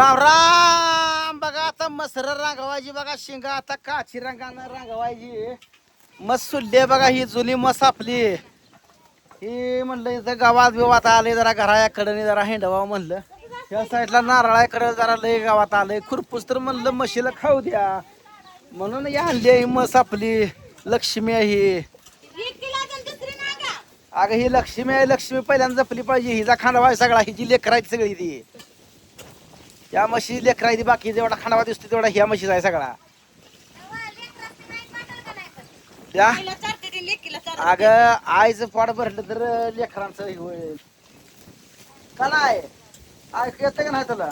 राम राम. बघा आता मसर रंगवायची बघा, शिंगा आता काची रंगानं रंगवायची. मस्त सुल्ले बघा, ही जुनी मस आपली ही. म्हणलं इथं गावात बिवात आले, जरा घराकडे जरा हिंडवा म्हणलं. या साईडला नारळाकडे जरा लय गावात आलंय. खुरपूस तर म्हणलं म्हशीला खाऊ द्या म्हणून ही आणली ही मस आपली. लक्ष्मी आहे ही. अगं ही लक्ष्मी आहे. लक्ष्मी पहिल्यांदा जपली पाहिजे. हिचा खांडवा आहे सगळा, हिची लेकरायची सगळी ती. या म्हशी लेकरायची, बाकी जेवढा खांडवा दिसतो तेवढा ह्या म्हशीचा आहे सगळा. त्या अगं आईचं पोट भरलं तर लेकरांचं हे होईल का नाही? ऐकू येतं का नाही तुला?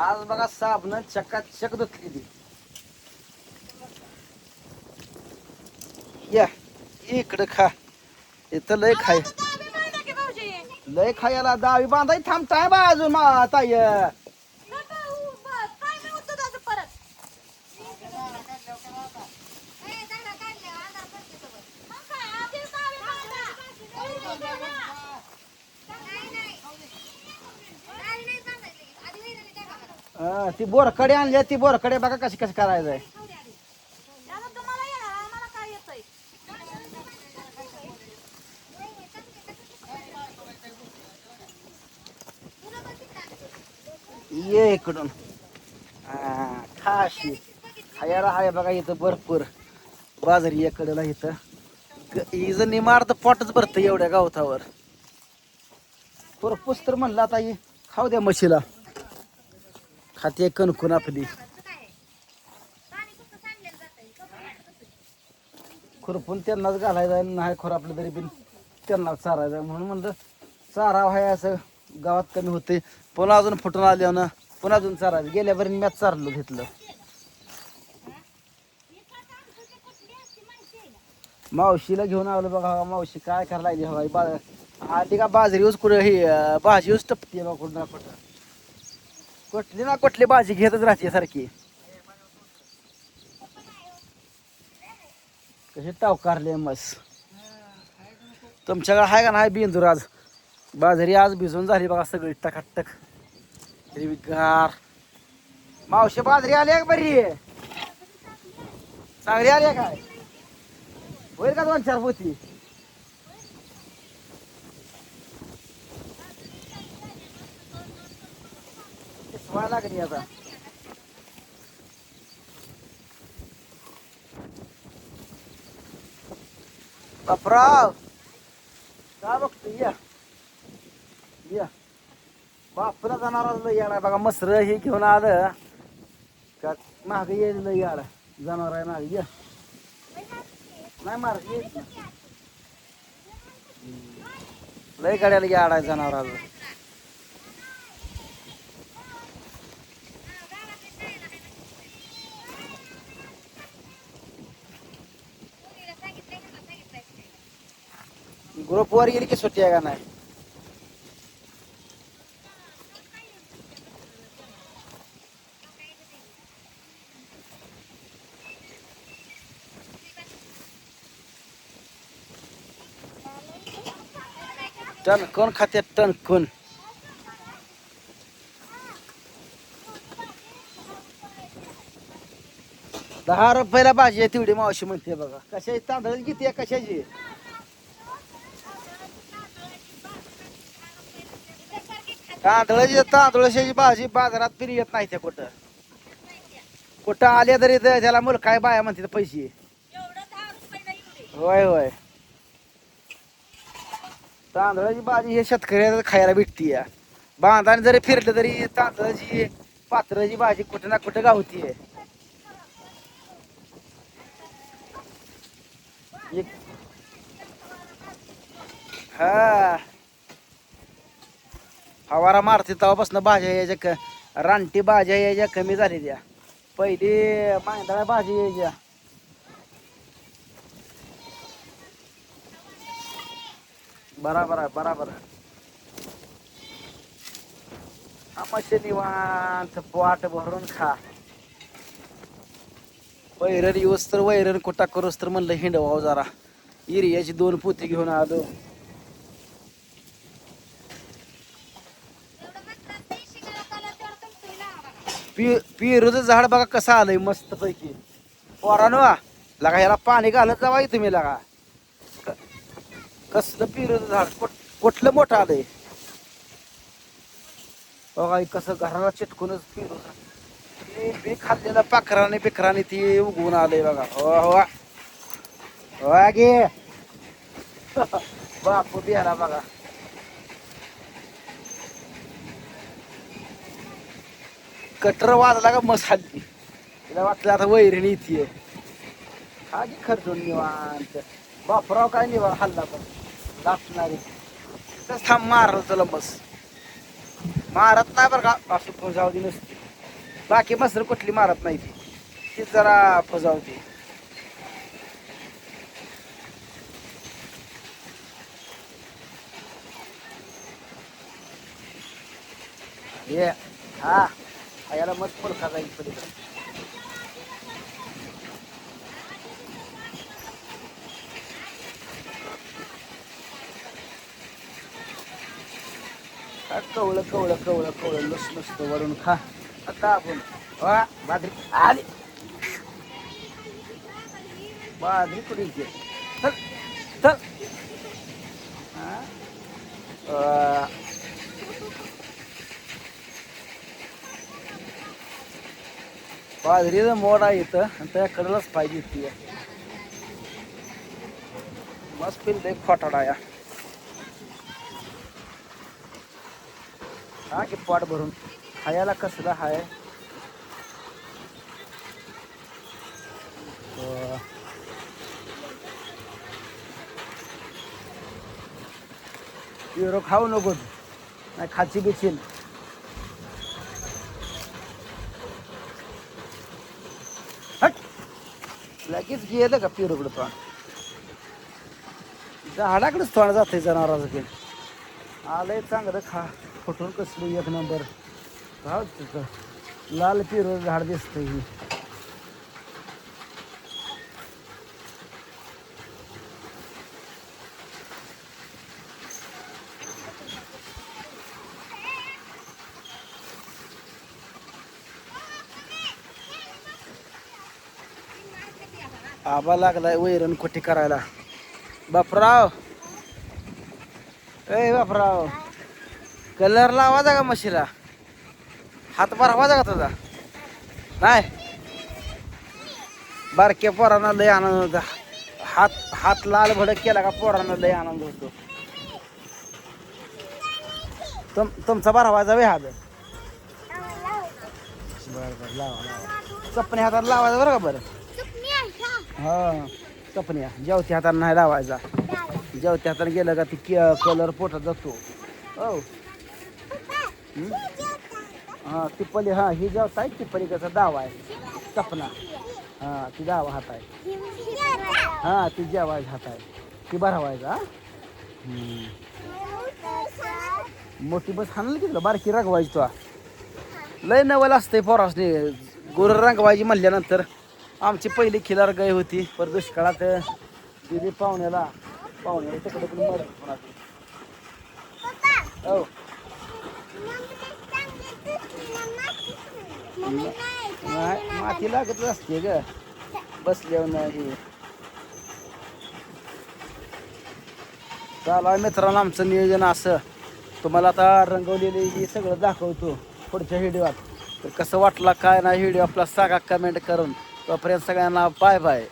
आज बघा साबण चकाचक धुतली ती. या इकडं खा. इथं लय खाय, लय खायला दावी बांधाय थांबताय बा अजून ताई. ती बोरकडे आणली, ती बोरकडे बघा कशी कशी करायचंय. ये इकडून खाशी खायला हाय बघा इथं भरपूर. बाजारी इकडला इथं हिचं निमार्थ पोटच भरतं एवढ्या गावतावर. पुरपूस तर म्हणलं आता ही खाऊ द्या म्हशीला. खाते कणकून आपली. खुरपून त्यांनाच घालायचं नाही खोर आपलं तरी पण त्यांनाच चारायचं. म्हणून म्हणलं चारा आहे असं गावात कमी होते. पुन्हा अजून फुटून आले ना, पुन्हा अजून चारायचं. गेल्यापर्यंत मॅच चारलो घेतलं. मावशीला घेऊन आलो बघा. मावशी काय करायला लागली हवा आली का? बाजरी ऊस कुठं ही भाजी ऊस टपते बा कुठं ना कुठं. कुठली ना कुठली भाजी घेतच राहते सारखी. कशी टावकारले मस. तुमच्याकडे आहे का नाही बिंदूर? आज बाजरी आज भिजून झाली बघा सगळी टकाटक हिरवीगार. मावशी बाजरी आली का बरी? चांगली आली काय? होईल का 2-4 पोती? व्हायला लागली आता. बापराव काय बघतो? या या बापरा जनावर याड बघा. मसर हे घेऊन आलं का माग येईल याड जनावर आहे माग. या नाही मार लय गाड्याला याड आहे जनावर. ग्रुप वर गेली की सुट्टी आहे का नाही? टणकून खाते टणकून. ₹10 भाजी आहे तेवढी मावशी म्हणते बघा. कशाची तांदळ किती आहे कशाची? तांदळाची भाजी बाजारात तरी येत नाही. त्या कुठं कुठं आले तरी त्याला मुलं काय बाया म्हणते पैसे. होय होय. तांदळाची भाजी हे शेतकऱ्याला खायला भेटती. बांधाने जरी फिरलं तरी तांदळाची पात्राची भाजी कुठं ना कुठं गावतीये. हा फवारा मारते तेव्हापासून भाज्या यायच्या रानटी भाज्या यायच्या कमी झाली. त्या पहिली मांदळा भाजी यायच्या. बराबर आहे बराबर आहे. मस्त निवांत पोट भरून खा. वैरण येऊस तर वैरण कुटा करूस तर म्हणलं हिंडवाव जरा. इरियाची 2 पोती घेऊन आलो. पेरूचं झाड बघा कसं आलंय मस्त पैकी. पोरानो लगा ह्याला पाणी घालत जावा की तुम्ही लगा. कसलं पेरूचं झाड कुठलं मोठं आलंय बघा हे कसं घराला चिटकूनच पेरू ते बी खाल्लेलं पाखराने बिखराने ती उगवून आलंय बघा. हो हो हो गे बापू बियाला बघा. कटर वाजला का मस हल्ली तिला वाटलं आता वैरीने येते. खाली खर्चून निवांत बापराव काय निवांत हल्ला पण लागणारी थांब मारल तुला मस मारत नाही बरं का असं फुजावती नसते. बाकी मसर कुठली मारत नाही ती जरा फुजावती. ये हा याला मस्त फुलका जाईल पलीकडे. कवळं कवळं कवळं कवळं लस नसतं वरून खा. आता आपण बाजरी आली बाजरी कुठे चल चल. बाजरीचं मोड आहे इथं आणि त्याकडलंच पाहिजे ती मस्त पिल एक खोटाडा या हा की पोट भरून खायला कसलं हाय. पेरू खाऊ नको नाही खाची बिचील. हट लगेच गेलं का पेरूकडं तोंड झाडाकडेच तोंड जाते जनावराचं ते आलंय चांगलं खा फुटून कसलं एक नंबर. राहू तिथं लाल पेरू झाड दिसतंय ही. आबा लागलाय वैरण कुठे करायला. बापराव ए बापराव कलर लावायचा का म्हशीला. हात भरवायचा का तुझा नाही. बारक्या पोरांना लय आनंद होता. हात हात लाल भडक केला का पोरांना लय आनंद होतो. तुमचा भरवायचा वे हात बरं बरं लावा लावा. चपणी हातात लावायचा बरं का बरं. हा चपण्या जेवत्या हाताने नाही लावायचा. जेवत्या हाताने गेलं का ती कलर पोटात जातो. हो हा टिप्पली हा ही जेवता आहे टिप्पली कसा दावा आहे चपना. हा ती दावा हात आहे. हा ती जेवायचा हात आहे ती भरवायचा. मोठी बस हाणल की तुला बारकी रंगवायची तुला लय नवल असते पोरासने. गोर रंगवायची म्हणल्यानंतर आमची पहिली खिलार गाय होती पर दुष्काळात दिली पाहुण्याला तिकडे पण मरत. हो माती लागतच असते ग बसल्यावर नाही. चालू मित्रांनो आमचं नियोजन असं. तुम्हाला आता रंगवलेले हे सगळं दाखवतो पुढच्या व्हिडिओत. तर कसं वाटला काय नाही व्हिडिओ आपला सांगा कमेंट करून. तोपर्यंत सगळ्यांना बाय बाय.